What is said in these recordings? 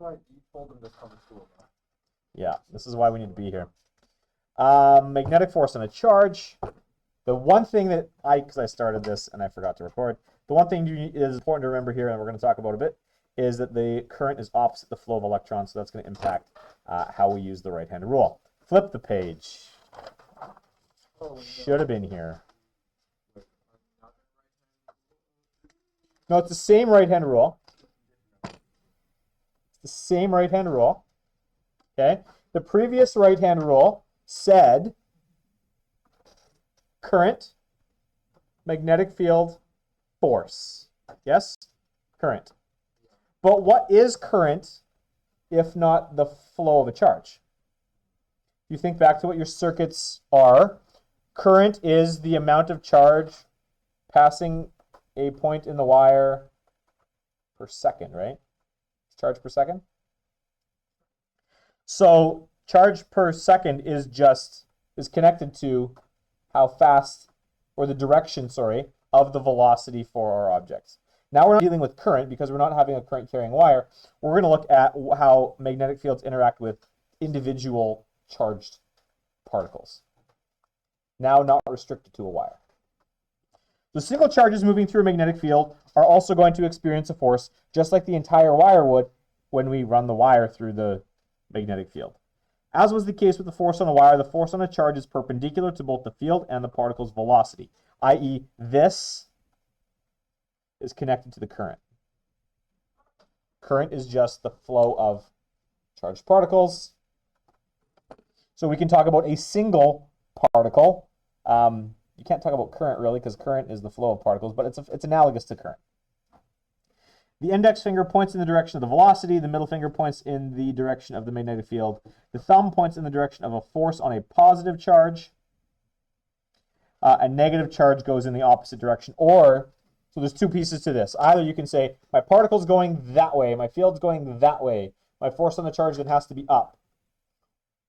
Right, you told them to come to. Yeah, this is why we need to be here. Magnetic force on a charge. The one thing that because I started this and I forgot to record, the one thing is important to remember here, and we're going to talk about a bit, is that the current is opposite the flow of electrons, so that's going to impact how we use the right-hand rule. Flip the page. Should have been here. No, it's the same right-hand rule. It's the same right-hand rule. Okay? The previous right-hand rule said current, magnetic field, force. Yes? Current. But what is current if not the flow of a charge? You think back to what your circuits are. Current is the amount of charge passing a point in the wire per second, right? Charge per second. So charge per second is connected to how fast, or the direction, sorry, of the velocity for our objects. Now we're not dealing with current because we're not having a current carrying wire. We're going to look at how magnetic fields interact with individual charged particles. Now not restricted to a wire. The single charges moving through a magnetic field are also going to experience a force just like the entire wire would when we run the wire through the magnetic field. As was the case with the force on a wire, the force on a charge is perpendicular to both the field and the particle's velocity, i.e. this is connected to the current. Current is just the flow of charged particles. So we can talk about a single particle. You can't talk about current really because current is the flow of particles, but it's analogous to current. The index finger points in the direction of the velocity. The middle finger points in the direction of the magnetic field. The thumb points in the direction of a force on a positive charge. A negative charge goes in the opposite direction. Or, so there's two pieces to this. Either you can say, my particle's going that way, my field's going that way, my force on the charge then has to be up.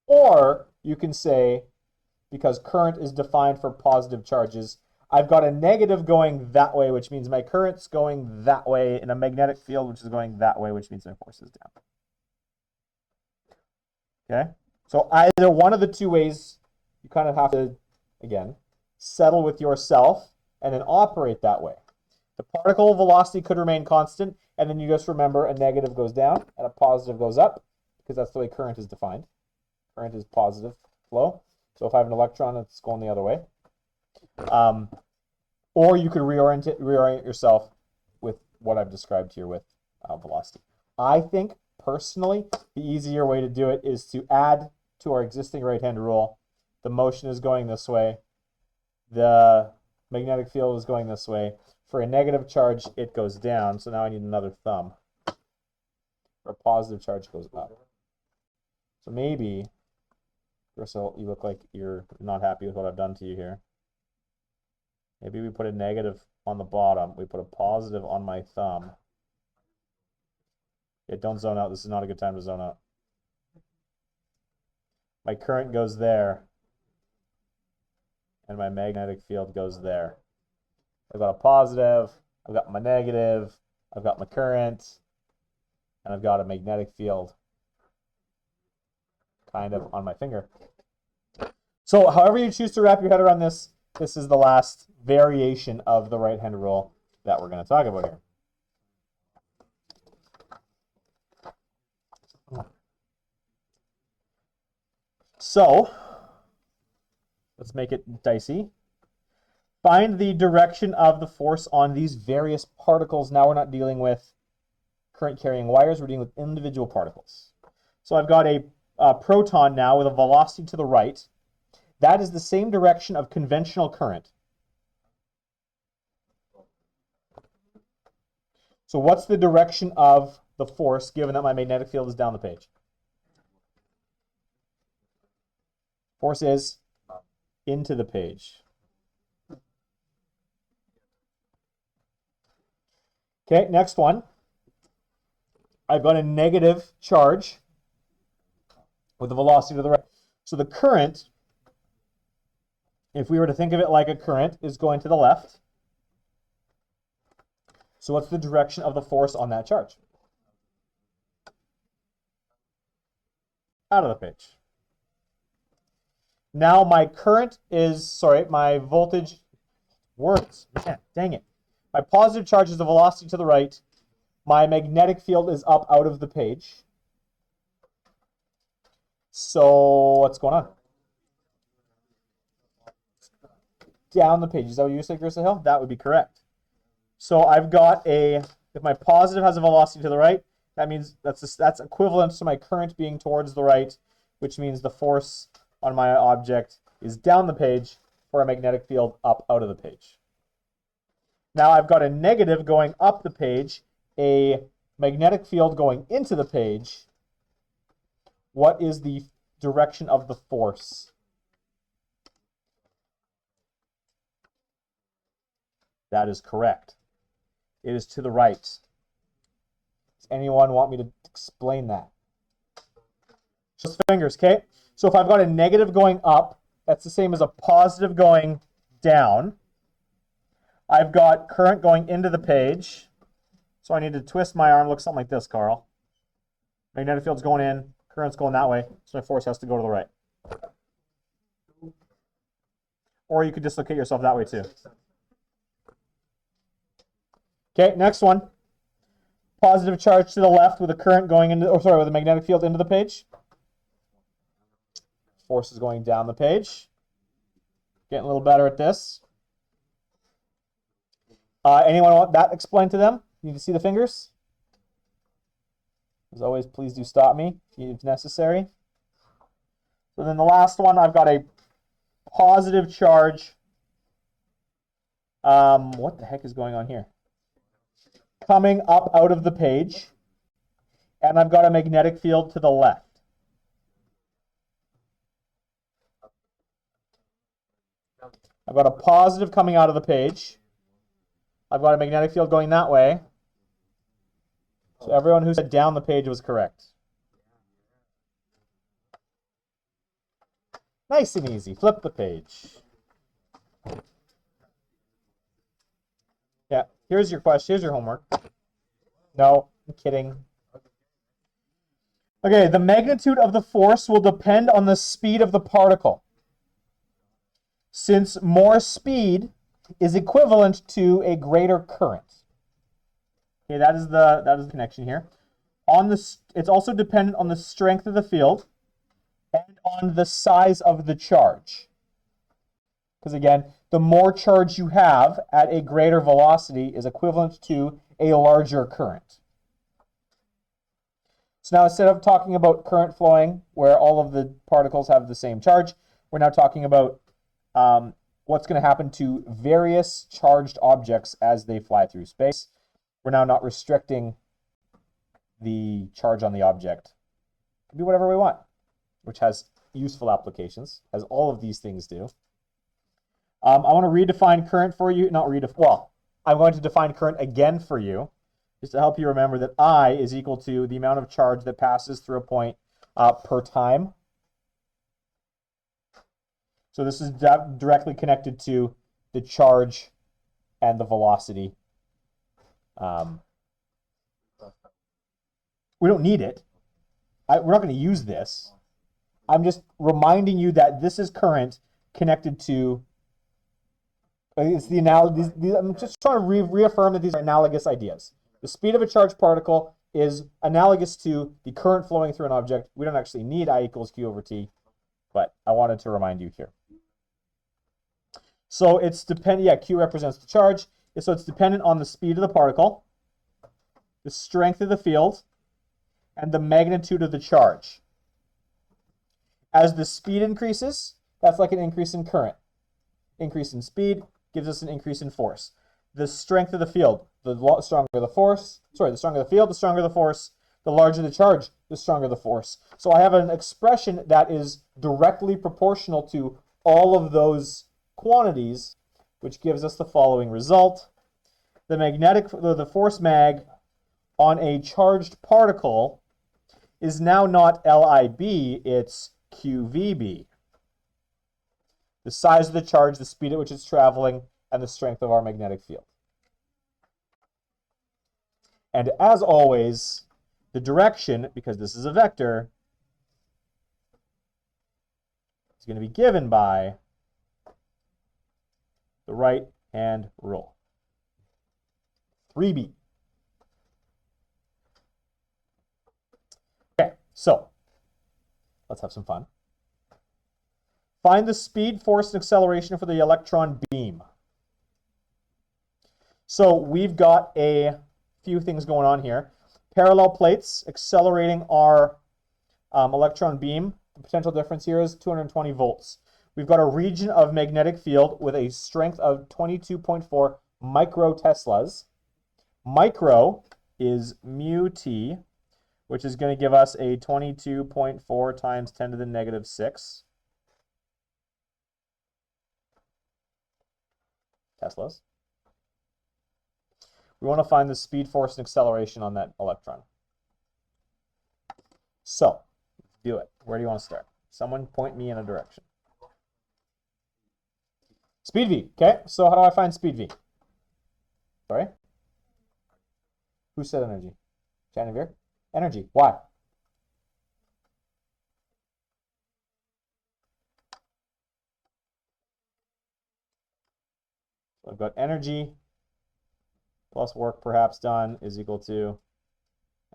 Or you can say, because current is defined for positive charges, I've got a negative going that way, which means my current's going that way, and a magnetic field, which is going that way, which means my force is down. Okay? So either one of the two ways, you kind of have to, again, settle with yourself and then operate that way. The particle velocity could remain constant, and then you just remember a negative goes down and a positive goes up, because that's the way current is defined. Current is positive flow. So if I have an electron, it's going the other way. Or you could reorient yourself with what I've described here with velocity. I think, personally, the easier way to do it is to add to our existing right-hand rule. The motion is going this way. The magnetic field is going this way. For a negative charge, it goes down. So now I need another thumb. For a positive charge, it goes up. So maybe, Russell, you look like you're not happy with what I've done to you here. Maybe we put a negative on the bottom. We put a positive on my thumb. Yeah, don't zone out. This is not a good time to zone out. My current goes there. And my magnetic field goes there. I've got a positive. I've got my negative. I've got my current. And I've got a magnetic field kind of on my finger. So however you choose to wrap your head around this, this is the last variation of the right-hand rule that we're going to talk about here. So, let's make it dicey. Find the direction of the force on these various particles. Now we're not dealing with current-carrying wires. We're dealing with individual particles. So I've got a proton now with a velocity to the right. That is the same direction of conventional current. So what's the direction of the force given that my magnetic field is down the page? Force is into the page. Okay, next one. I've got a negative charge with the velocity to the right. So the current, if we were to think of it like a current, is going to the left. So what's the direction of the force on that charge? out of the page. Now my current is, sorry, my voltage, words, man, dang it. My positive charge is the velocity to the right. My magnetic field is up out of the page. So what's going on? Down the page. Is that what you said, Grissa Hill? That would be correct. So I've got if my positive has a velocity to the right, that means that's equivalent to my current being towards the right, which means the force on my object is down the page for a magnetic field up out of the page. Now I've got a negative going up the page, a magnetic field going into the page. What is the direction of the force? That is correct. It is to the right. Does anyone want me to explain that? Just fingers, okay? So if I've got a negative going up, that's the same as a positive going down. I've got current going into the page. So I need to twist my arm, look something like this, Carl. Magnetic field's going in, current's going that way, so my force has to go to the right. Or you could dislocate yourself that way too. Okay, next one. Positive charge to the left with a current going into, with a magnetic field into the page. Force is going down the page. Getting a little better at this. Anyone want that explained to them? You need to see the fingers? As always, please do stop me if necessary. So then the last one, I've got a positive charge. What the heck is going on here? Coming up out of the page. And I've got a magnetic field to the left. I've got a positive coming out of the page. I've got a magnetic field going that way. So everyone who said down the page was correct. Nice and easy. Flip the page. Yeah, here's your question. Here's your homework. No, I'm kidding. Okay, the magnitude of the force will depend on the speed of the particle. Since more speed is equivalent to a greater current. Okay, that is the connection here. It's also dependent on the strength of the field and on the size of the charge. Because again, the more charge you have at a greater velocity is equivalent to a larger current. So now instead of talking about current flowing where all of the particles have the same charge, we're now talking about what's going to happen to various charged objects as they fly through space. We're now not restricting the charge on the object. It can be whatever we want, which has useful applications, as all of these things do. I want to redefine current for you. I'm going to define current again for you, just to help you remember that I is equal to the amount of charge that passes through a point per time. So this is directly connected to the charge and the velocity. We don't need it. We're not going to use this. I'm just reminding you that this is current connected to. It's the analogy. I'm just trying to reaffirm that these are analogous ideas. The speed of a charged particle is analogous to the current flowing through an object. We don't actually need I equals Q over T, but I wanted to remind you here. So it's dependent. Q represents the charge. So it's dependent on the speed of the particle, the strength of the field, and the magnitude of the charge. As the speed increases, that's like an increase in current. Increase in speed gives us an increase in force. The strength of the field, the stronger the force, the stronger the field, the stronger the force, the larger the charge, the stronger the force. So I have an expression that is directly proportional to all of those quantities, which gives us the following result. The force mag on a charged particle is now not LIB, it's QVB. The size of the charge, the speed at which it's traveling, and the strength of our magnetic field. And as always, the direction, because this is a vector, is going to be given by the right-hand rule. 3b. Okay, so let's have some fun. Find the speed, force, and acceleration for the electron beam. So we've got a few things going on here. Parallel plates accelerating our electron beam. The potential difference here is 220 volts. We've got a region of magnetic field with a strength of 22.4 microteslas. Micro is mu t, which is going to give us a 22.4 times 10 to the negative 6 Teslas. We want to find the speed, force, and acceleration on that electron. So, do it. Where do you want to start? Someone point me in a direction. Speed v. Okay, so how do I find speed v? Sorry? Who said energy? Chanavir? Energy. Why? So I've got energy plus work perhaps done is equal to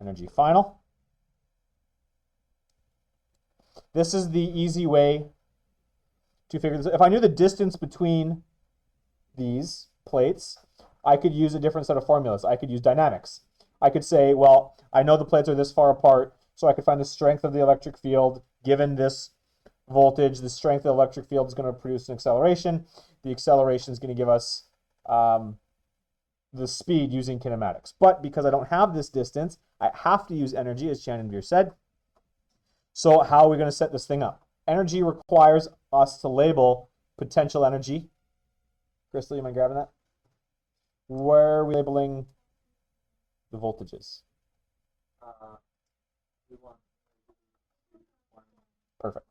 energy final. This is the easy way to figure this out. If I knew the distance between these plates, I could use a different set of formulas. I could use dynamics. I could say, well, I know the plates are this far apart, so I could find the strength of the electric field given this voltage. The strength of the electric field is going to produce an acceleration. The acceleration is going to give us the speed using kinematics. But because I don't have this distance, I have to use energy, as Chanavir said. So how are we going to set this thing up? Energy requires us to label potential energy. Crystal, you mind grabbing that? Where are we labeling the voltages? Perfect.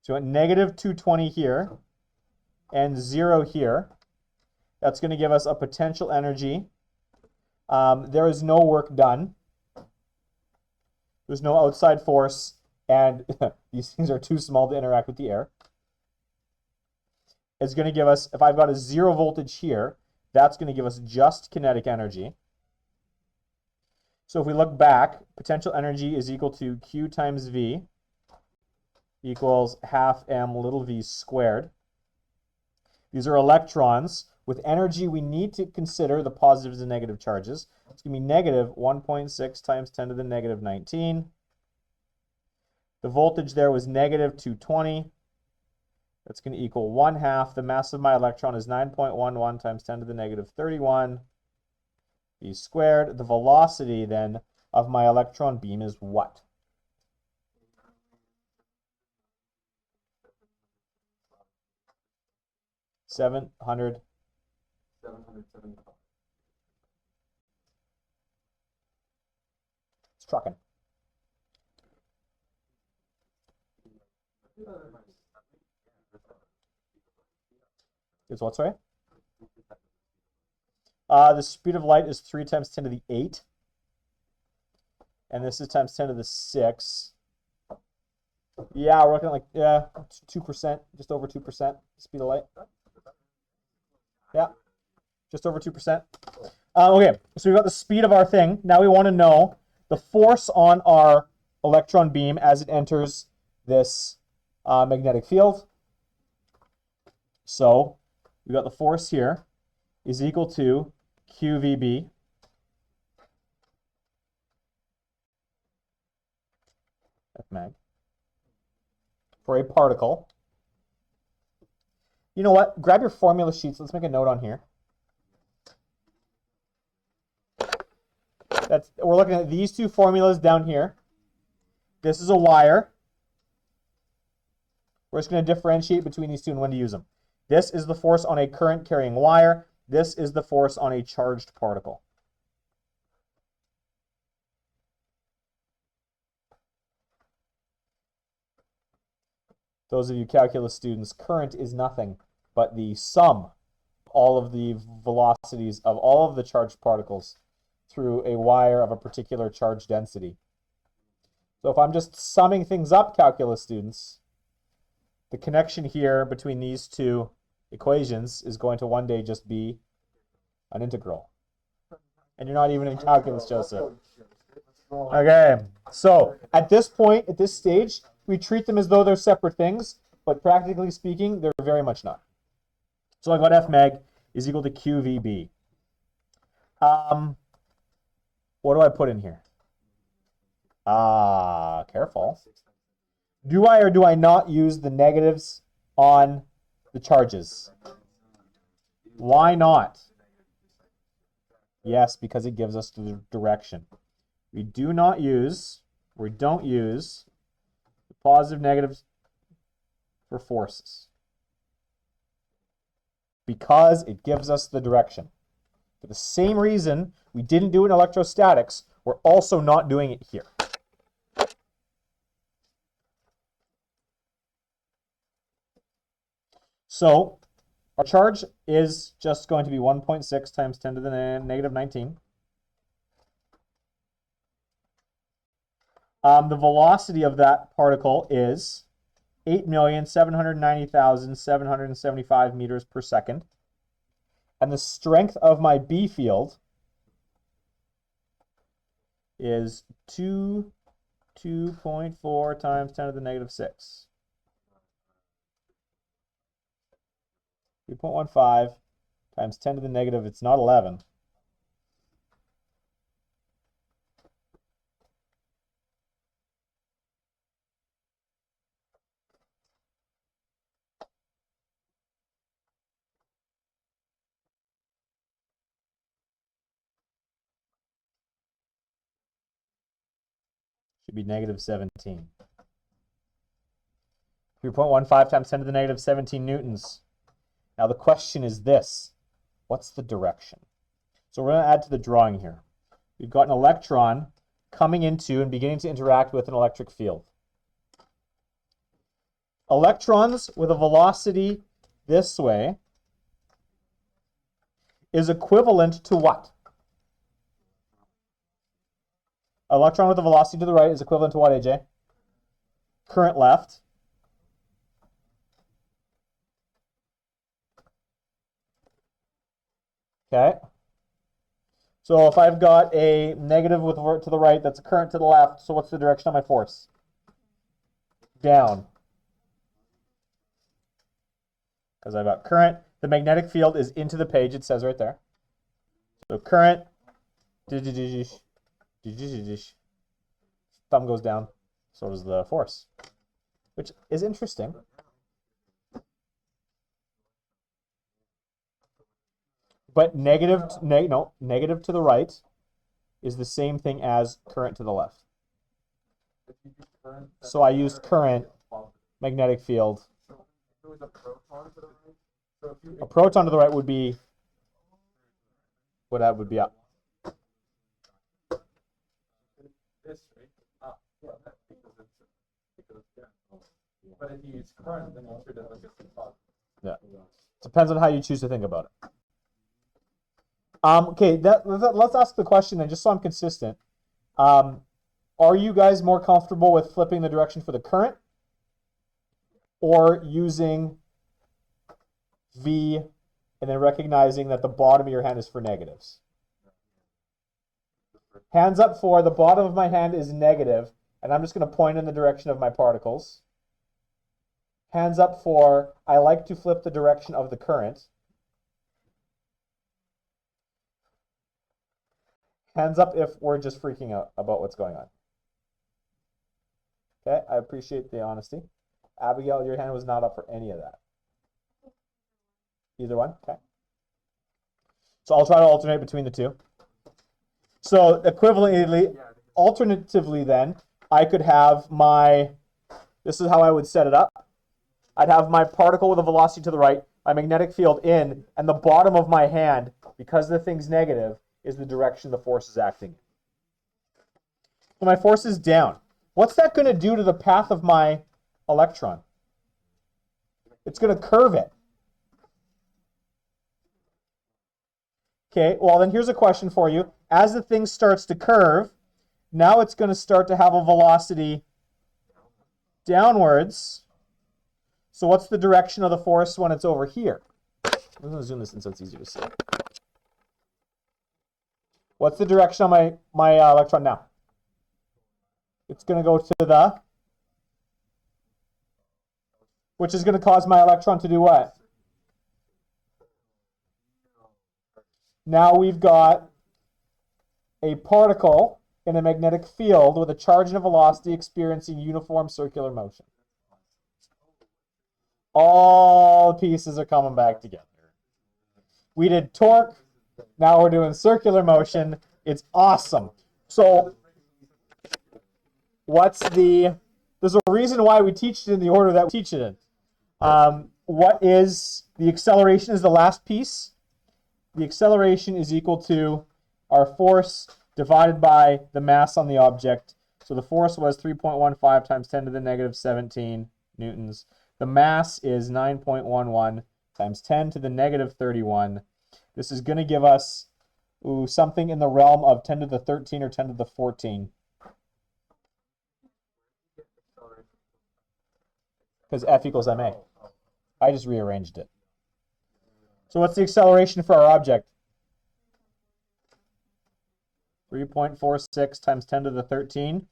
So at negative 220 here and 0 here, that's going to give us a potential energy. There is no work done. There's no outside force, and these things are too small to interact with the air. It's going to give us, if I've got a 0 voltage here, that's going to give us just kinetic energy. So if we look back, potential energy is equal to Q times V equals half m little v squared. These are electrons. With energy, we need to consider the positives and negative charges. It's going to be negative 1.6 times 10 to the negative 19. The voltage there was negative 220. That's going to equal 1/2. The mass of my electron is 9.11 times 10 to the negative 31 v squared. The velocity then of my electron beam is what? Seven hundred. 775. It's trucking. It's what, sorry? The speed of light is 3 times 10 to the 8. And this is times 10 to the 6. Yeah, we're looking at like 2%, just over 2% speed of light. Yeah, just over 2%. Okay, so we've got the speed of our thing. Now we want to know the force on our electron beam as it enters this magnetic field. So we've got the force here is equal to QVB F mag for a particle. You know what? Grab your formula sheets. Let's make a note on here. We're looking at these two formulas down here. This is a wire. We're just going to differentiate between these two and when to use them. This is the force on a current carrying wire. This is the force on a charged particle. Those of you calculus students, current is nothing but the sum of all of the velocities of all of the charged particles through a wire of a particular charge density. So if I'm just summing things up, calculus students, the connection here between these two equations is going to one day just be an integral. And you're not even in calculus, Joseph. Okay, so at this point, at this stage, we treat them as though they're separate things, but practically speaking, they're very much not. So I got F mag is equal to QVB. What do I put in here? Careful. Do I or do I not use the negatives on the charges? Why not? Yes, because it gives us the direction. We don't use the positive negatives for forces because it gives us the direction. For the same reason we didn't do it in electrostatics, we're also not doing it here. So our charge is just going to be 1.6 times 10 to the negative 19. The velocity of that particle is 8,790,775 meters per second. And the strength of my B field is 2.4 times 10 to the negative 6. 3.15 times 10 to the negative, it's not 11. Should be negative 17. 3.15 times 10 to the negative 17 newtons. Now the question is this: what's the direction? So we're going to add to the drawing here. We've got an electron coming into and beginning to interact with an electric field. Electrons with a velocity this way is equivalent to what? Electron with a velocity to the right is equivalent to what, AJ? Current left. Okay. So if I've got a negative with to the right, that's a current to the left. So what's the direction of my force? Down. Because I've got current. The magnetic field is into the page, it says right there. So current, thumb goes down, so does the force, which is interesting. But negative to the right is the same thing as current to the left. So I used current, magnetic field. A proton to the right would be what that would be up. But if you use current, then you treat it like a Yeah. Depends on how you choose to think about it. Okay, let's ask the question then, just so I'm consistent. Are you guys more comfortable with flipping the direction for the current or using V and then recognizing that the bottom of your hand is for negatives? Hands up for the bottom of my hand is negative, and I'm just going to point in the direction of my particles. Hands up for I like to flip the direction of the current. Hands up if we're just freaking out about what's going on. Okay, I appreciate the honesty. Abigail, your hand was not up for any of that. Either one? Okay. So I'll try to alternate between the two. So equivalently, alternatively then, I could have my, this is how I would set it up. I'd have my particle with a velocity to the right, my magnetic field in, and the bottom of my hand, because the thing's negative, is the direction the force is acting in. So my force is down. What's that going to do to the path of my electron? It's going to curve it. Okay, well then here's a question for you. As the thing starts to curve, now it's going to start to have a velocity downwards. So what's the direction of the force when it's over here? I'm going to zoom this in so it's easier to see. What's the direction of my electron now? It's going to go to the, which is going to cause my electron to do what? Now we've got a particle in a magnetic field with a charge and a velocity experiencing uniform circular motion. All pieces are coming back together. We did torque, now we're doing circular motion. It's awesome. So there's a reason why we teach it in the order that we teach it in. What is the acceleration is the last piece. The acceleration is equal to our force divided by the mass on the object. So the force was 3.15 times 10 to the negative 17 newtons. The mass is 9.11 times 10 to the negative 31. This is going to give us something in the realm of 10 to the 13 or 10 to the 14. Because F equals ma. I just rearranged it. So what's the acceleration for our object? 3.46 times 10 to the 13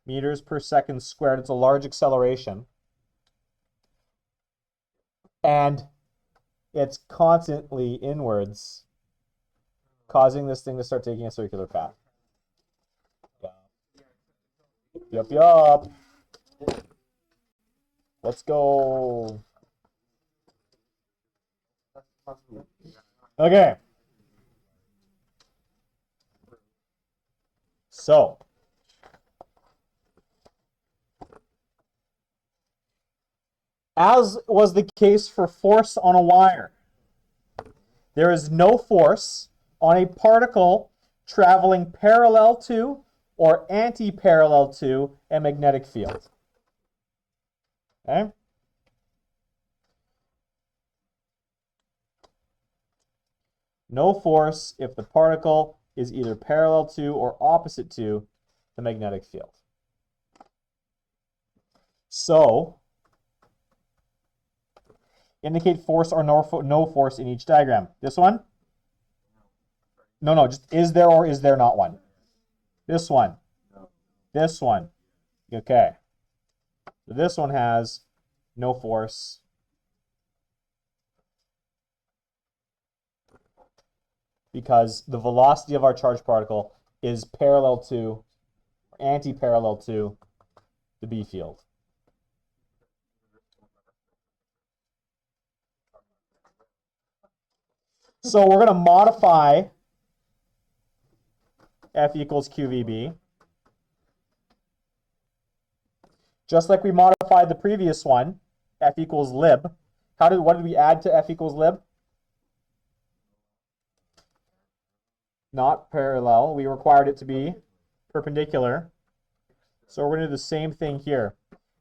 meters per second squared. It's a large acceleration. And it's constantly inwards, causing this thing to start taking a circular path. Yup. Let's go. Okay. So, as was the case for force on a wire, there is no force on a particle traveling parallel to or anti-parallel to a magnetic field. Okay? No force if the particle is either parallel to or opposite to the magnetic field. So, indicate force or no force in each diagram. This one? No, just is there or is there not one? This one. This one. Okay. So this one has no force. Because the velocity of our charged particle is parallel to, anti-parallel to, the B field. So we're going to modify F equals QVB. Just like we modified the previous one, F equals lib. What did we add to F equals lib? Not parallel. We required it to be perpendicular. So we're going to do the same thing here.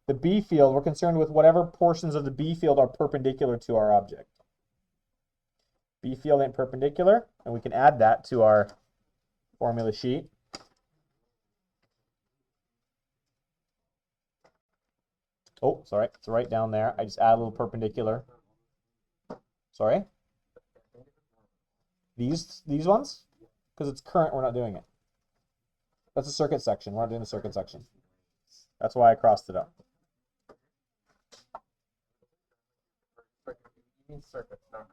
The B field, we're concerned with whatever portions of the B field are perpendicular to our object. B field ain't perpendicular, and we can add that to our formula sheet. Oh, sorry, it's right down there. I just add a little perpendicular. Sorry? These ones? Because it's current, we're not doing it. That's a circuit section. We're not doing the circuit section. That's why I crossed it up.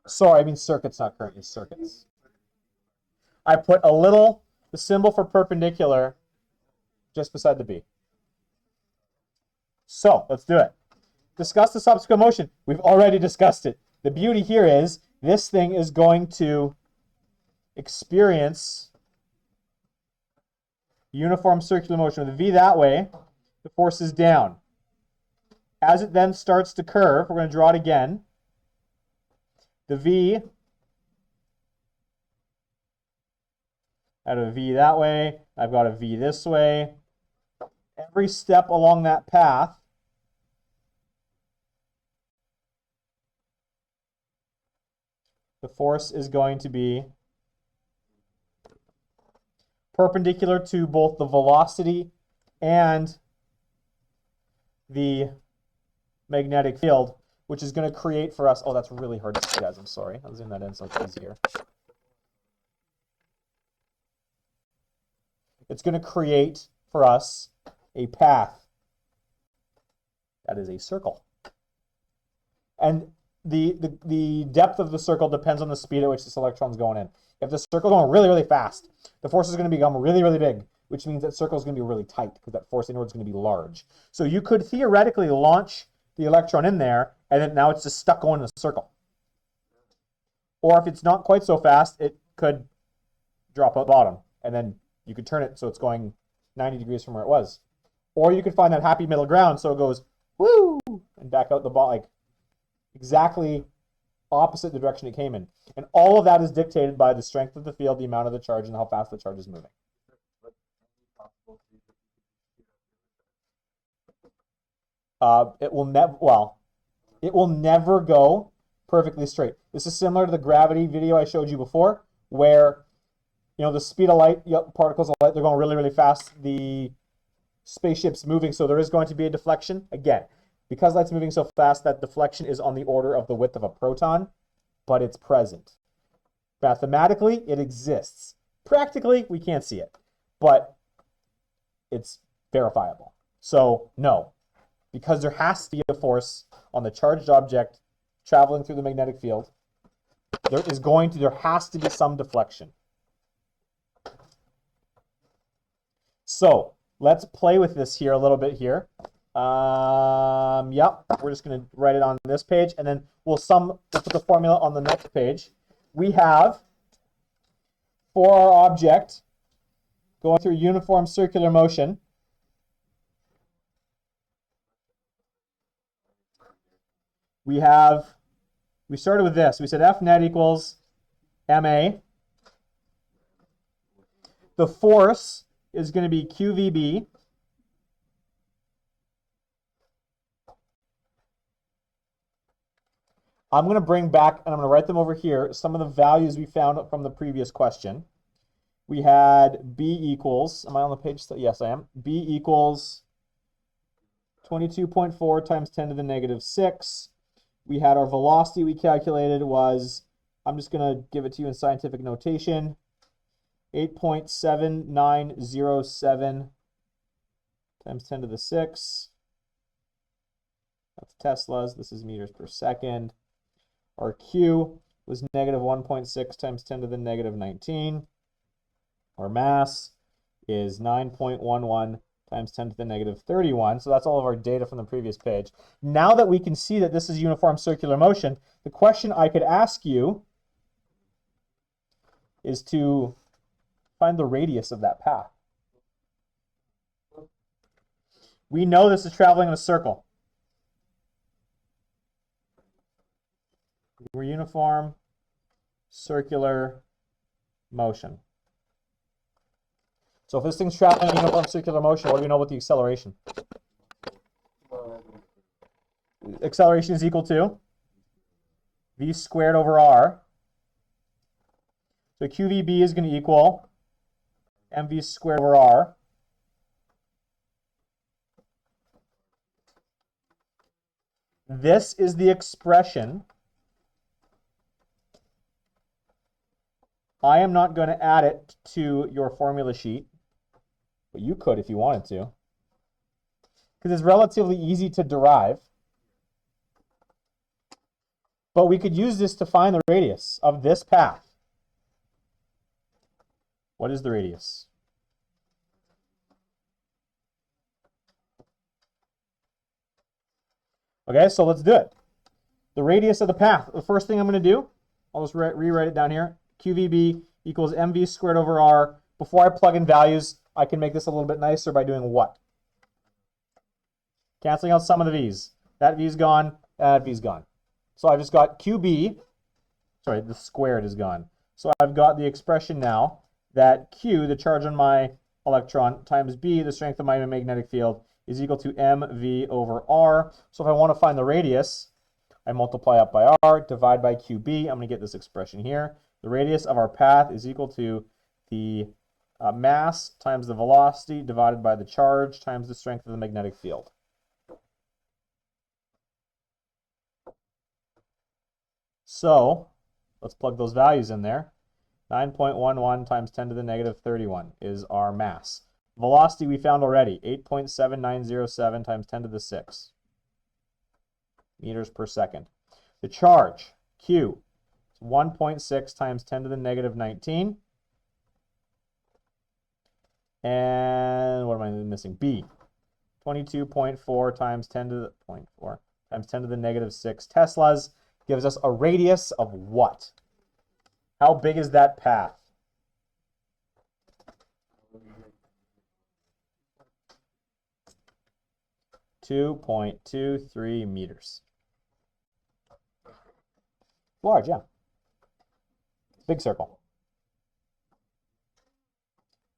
Sorry, I mean circuits, not current. It's circuits. I put the symbol for perpendicular just beside the B. So, let's do it. Discuss the subsequent motion. We've already discussed it. The beauty here is this thing is going to experience uniform circular motion. With the V that way, the force is down. As it then starts to curve, we're going to draw it again. The V, I have a V that way, I've got a V this way. Every step along that path the force is going to be perpendicular to both the velocity and the magnetic field. which is going to create for us, oh, that's really hard to see, guys, I'm sorry. I'll zoom that in so it's easier. It's going to create for us a path that is a circle. And the depth of the circle depends on the speed at which this electron is going in. If the circle is going really, really fast, the force is going to become really, really big, which means that circle is going to be really tight because that force inward is going to be large. So you could theoretically launch the electron in there, and then now it's just stuck going in a circle. Or if it's not quite so fast, it could drop out the bottom, and then you could turn it so it's going 90 degrees from where it was. Or you could find that happy middle ground so it goes woo and back out the ball, like exactly opposite the direction it came in. And all of that is dictated by the strength of the field, the amount of the charge, and how fast the charge is moving. It will never go perfectly straight. This is similar to the gravity video I showed you before, where the speed of light, particles of light, they're going really, really fast. The spaceship's moving, so there is going to be a deflection. Again, because light's moving so fast, that deflection is on the order of the width of a proton, but it's present. Mathematically, it exists. Practically, we can't see it, but it's verifiable. So, no, because there has to be a force on the charged object traveling through the magnetic field, there has to be some deflection. So let's play with this here a little bit here. Yep, we're just going to write it on this page, and then we'll put the formula on the next page. We have, for our object, going through uniform circular motion, we started with this. We said F net equals ma. The force is going to be QVB. I'm going to bring back, and I'm going to write them over here, some of the values we found from the previous question. We had B equals, am I on the page still? Yes, I am. B equals 22.4 times 10 to the negative 6. We had our velocity we calculated was, I'm just going to give it to you in scientific notation, 8.7907 times 10 to the 6. That's Tesla's. This is meters per second. Our Q was negative 1.6 times 10 to the negative 19. Our mass is 9.11 times 10 to the negative 31. So that's all of our data from the previous page. Now that we can see that this is uniform circular motion, the question I could ask you is to find the radius of that path. We know this is traveling in a circle. We're uniform circular motion. So if this thing's traveling in uniform circular motion, what do we know about the acceleration? Acceleration is equal to v squared over r. So QVB is going to equal mv squared over r. This is the expression. I am not going to add it to your formula sheet, but you could if you wanted to, because it's relatively easy to derive. But we could use this to find the radius of this path. What is the radius? Okay, so let's do it. The radius of the path. The first thing I'm going to do, I'll just rewrite it down here. QVB equals mv squared over r. Before I plug in values, I can make this a little bit nicer by doing what? Canceling out some of the v's. That v's gone, that v's gone. So I've just got QB, sorry, the squared is gone. So I've got the expression now that Q, the charge on my electron, times B, the strength of my magnetic field, is equal to mv over r. So if I want to find the radius, I multiply up by r, divide by QB. I'm going to get this expression here. The radius of our path is equal to the mass times the velocity divided by the charge times the strength of the magnetic field. So let's plug those values in there. 9.11 times 10 to the negative 31 is our mass. Velocity we found already, 8.7907 times 10 to the 6 meters per second. The charge, Q, is 1.6 times 10 to the negative 19. And what am I missing? B, 22.4 times 10 to the 0.4 times 10 to the negative 6 Teslas gives us a radius of what? How big is that path? 2.23 meters. Large, yeah. Big circle.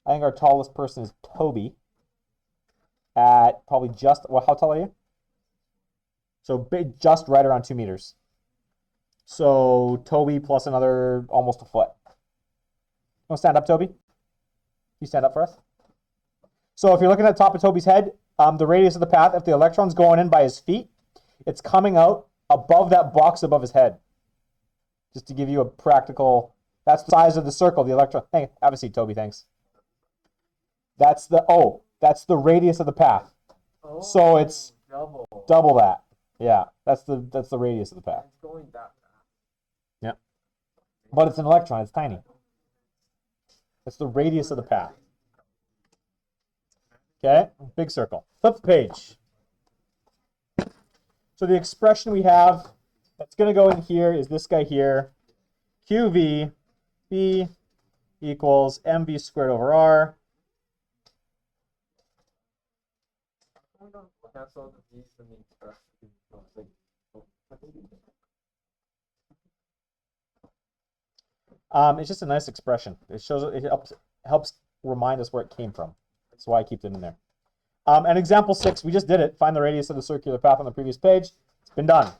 I think our tallest person is Toby at probably just, well, how tall are you? So big, just right around 2 meters. So Toby plus another almost a foot. You want to stand up, Toby? You stand up for us? So if you're looking at the top of Toby's head, the radius of the path, if the electron's going in by his feet, it's coming out above that box above his head. Just to give you a practical, that's the size of the circle, the electron. Hey, have a seat, Toby, thanks. That's the radius of the path. Oh, so it's double that. Yeah, that's the radius of the path. It's going that fast. Yeah. But it's an electron, it's tiny. That's the radius of the path. Okay, big circle. Flip the page. So the expression we have that's going to go in here is this guy here. QV B equals mv squared over r. Cancel the V's and the expression. It's just a nice expression. It shows, it helps remind us where it came from. That's why I keep it in there. And example 6, we just did it. Find the radius of the circular path on the previous page. It's been done.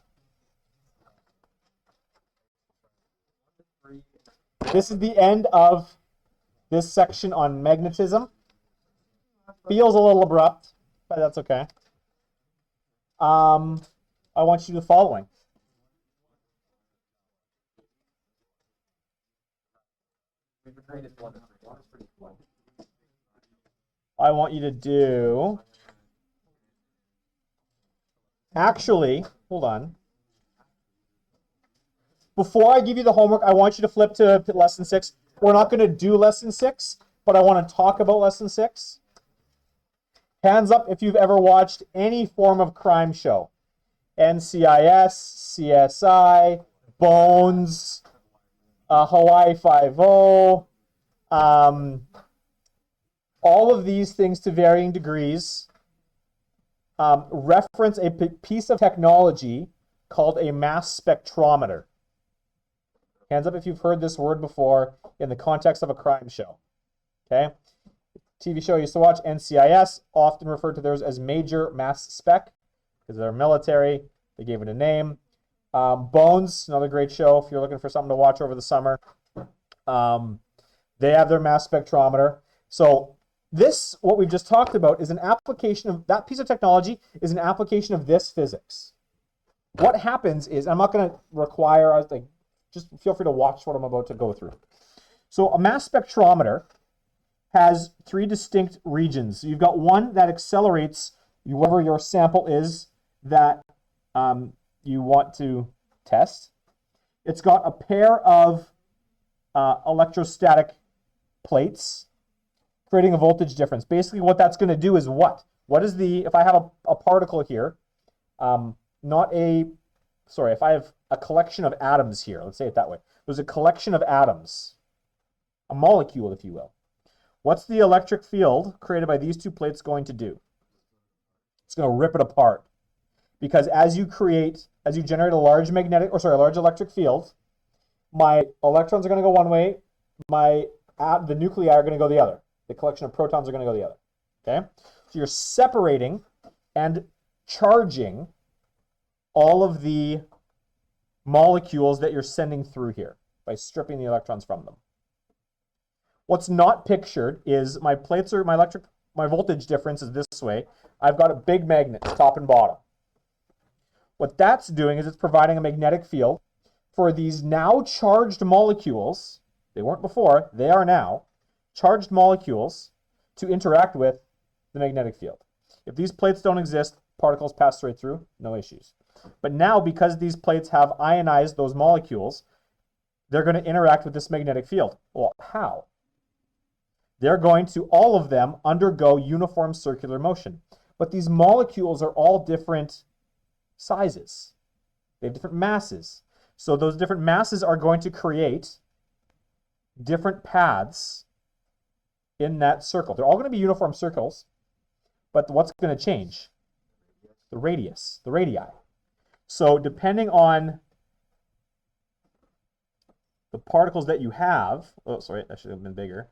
This is the end of this section on magnetism. Feels a little abrupt, but that's okay. I want you to do the following. I want you to do, actually, hold on. Before I give you the homework, I want you to flip to lesson 6. We're not going to do lesson 6, but I want to talk about lesson 6. Hands up if you've ever watched any form of crime show. NCIS, CSI, Bones, Hawaii Five-0, all of these things to varying degrees reference a piece of technology called a mass spectrometer. Hands up if you've heard this word before in the context of a crime show. Okay? TV show I used to watch, NCIS, often referred to theirs as Major Mass Spec, because they're military. They gave it a name. Bones, another great show if you're looking for something to watch over the summer. They have their mass spectrometer. So this, what we've just talked about, is an application of, that piece of technology is an application of this physics. What happens is, I'm not going to require, like, just feel free to watch what I'm about to go through. So a mass spectrometer has 3 distinct regions. You've got one that accelerates wherever your sample is that you want to test. It's got a pair of electrostatic plates creating a voltage difference. Basically what that's going to do is what? What is the, if I have a particle here, if I have a collection of atoms here, let's say it that way. There's a collection of atoms, a molecule, if you will. What's the electric field created by these 2 plates going to do? It's going to rip it apart. Because as you generate a large large electric field, my electrons are going to go one way, the nuclei are going to go the other. The collection of protons are going to go the other. Okay? So you're separating and charging all of the molecules that you're sending through here by stripping the electrons from them. What's not pictured is my plates are, my voltage difference is this way. I've got a big magnet, top and bottom. What that's doing is it's providing a magnetic field for these now charged molecules, they weren't before, they are now, charged molecules to interact with the magnetic field. If these plates don't exist, particles pass straight through, no issues. But now, because these plates have ionized those molecules, they're going to interact with this magnetic field. Well, how? They're going to, all of them, undergo uniform circular motion. But these molecules are all different sizes. They have different masses. So those different masses are going to create different paths in that circle. They're all going to be uniform circles, but what's going to change? The radius, the radii. So depending on the particles that you have, oh, sorry, that should have been bigger.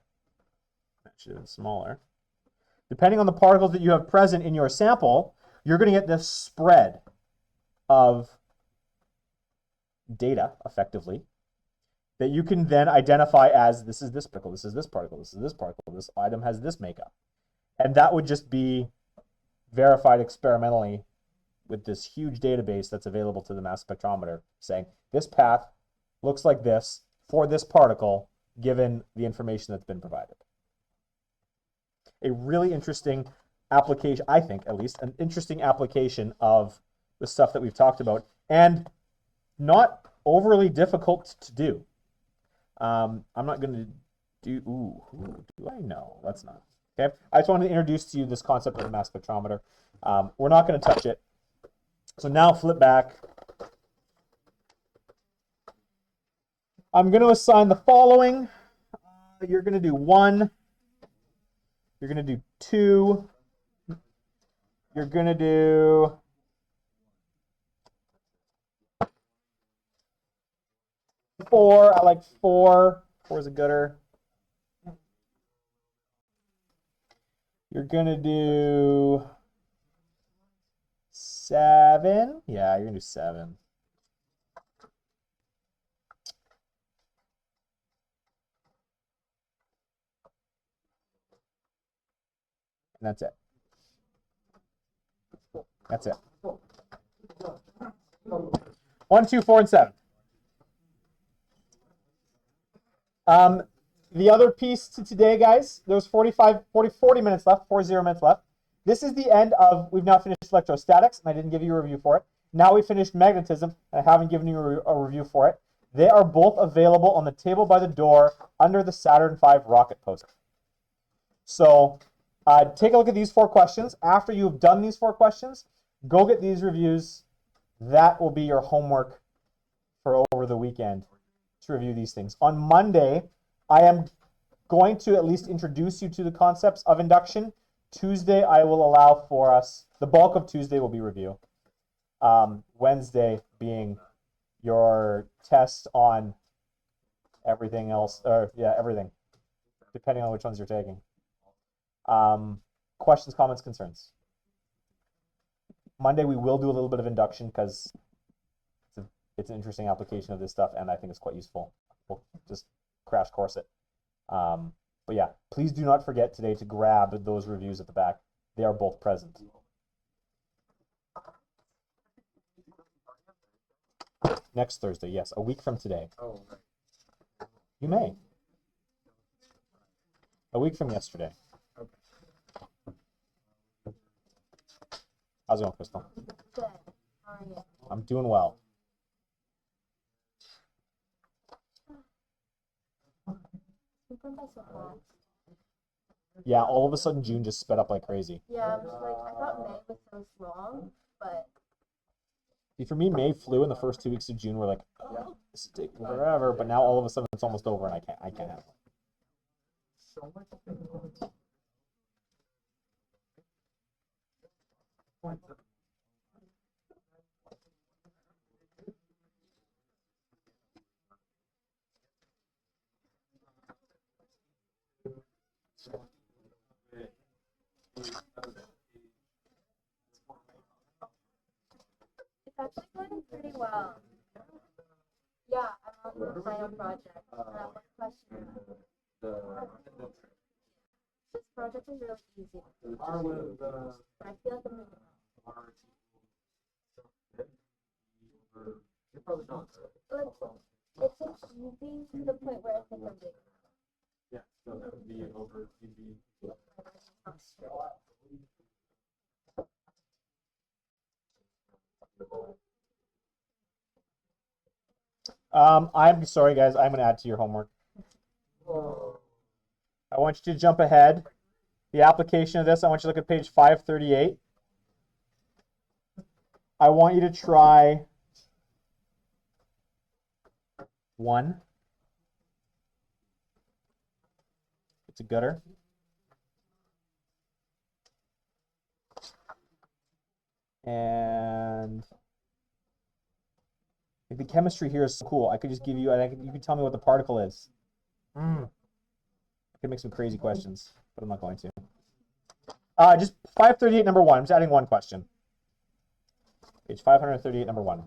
That should have been smaller. Depending on the particles that you have present in your sample, you're going to get this spread of data, effectively, that you can then identify as this is this particle, this is this particle, this is this particle, this item has this makeup. And that would just be verified experimentally with this huge database that's available to the mass spectrometer, saying this path looks like this for this particle, given the information that's been provided. A really interesting application, I think, at least, an interesting application of the stuff that we've talked about, and not overly difficult to do. I'm not going to do, do I? No, let's not. Okay, I just wanted to introduce to you this concept of the mass spectrometer. We're not going to touch it. So now flip back. I'm going to assign the following. You're going to do 1. You're going to do 2. You're going to do 4. I like 4. 4 is a gooder. You're going to do 7. Yeah, you're going to do 7. And that's it. That's it. 1, 2, 4, and 7. The other piece to today, guys, there's 40 minutes left, 40 minutes left. This is the end of, we've now finished electrostatics, and I didn't give you a review for it. Now we finished magnetism, and I haven't given you a review for it. They are both available on the table by the door under the Saturn V rocket poster. So take a look at these 4 questions. After you've done these 4 questions, go get these reviews. That will be your homework for over the weekend to review these things. On Monday, I am going to at least introduce you to the concepts of induction. Tuesday, I will allow for us, the bulk of Tuesday will be review. Wednesday being your test on everything else, or yeah, everything, depending on which ones you're taking. Questions, comments, concerns? Monday, we will do a little bit of induction because it's an interesting application of this stuff, and I think it's quite useful. We'll just crash course it. But yeah, please do not forget today to grab those reviews at the back. They are both present. Next Thursday, yes, a week from today. Oh, right. You may. A week from yesterday. Okay. How's it going, Crystal? Good. How are you? I'm doing well. It's been by so fast. Yeah, all of a sudden June just sped up like crazy. Yeah, I'm just like, I thought May was so long, but See, for me, May flew in the first 2 weeks of June. We're like, oh, this is taking forever, but now all of a sudden it's almost over, and I can't have it. So much. it's actually going pretty well. Yeah, I'm on the final project. And I have a question. This project is really easy. But I feel like I'm doing it wrong. It's achieving to the point where I think I'm big. Yeah, so that would be over TV. I'm sorry, guys. I'm going to add to your homework. I want you to jump ahead. The application of this, I want you to look at page 538. I want you to try 1. It's a gutter. And the chemistry here is so cool. I could just give you, you could tell me what the particle is. I could make some crazy questions, but I'm not going to. Just 538, number 1. I'm just adding one question. Page 538, number 1.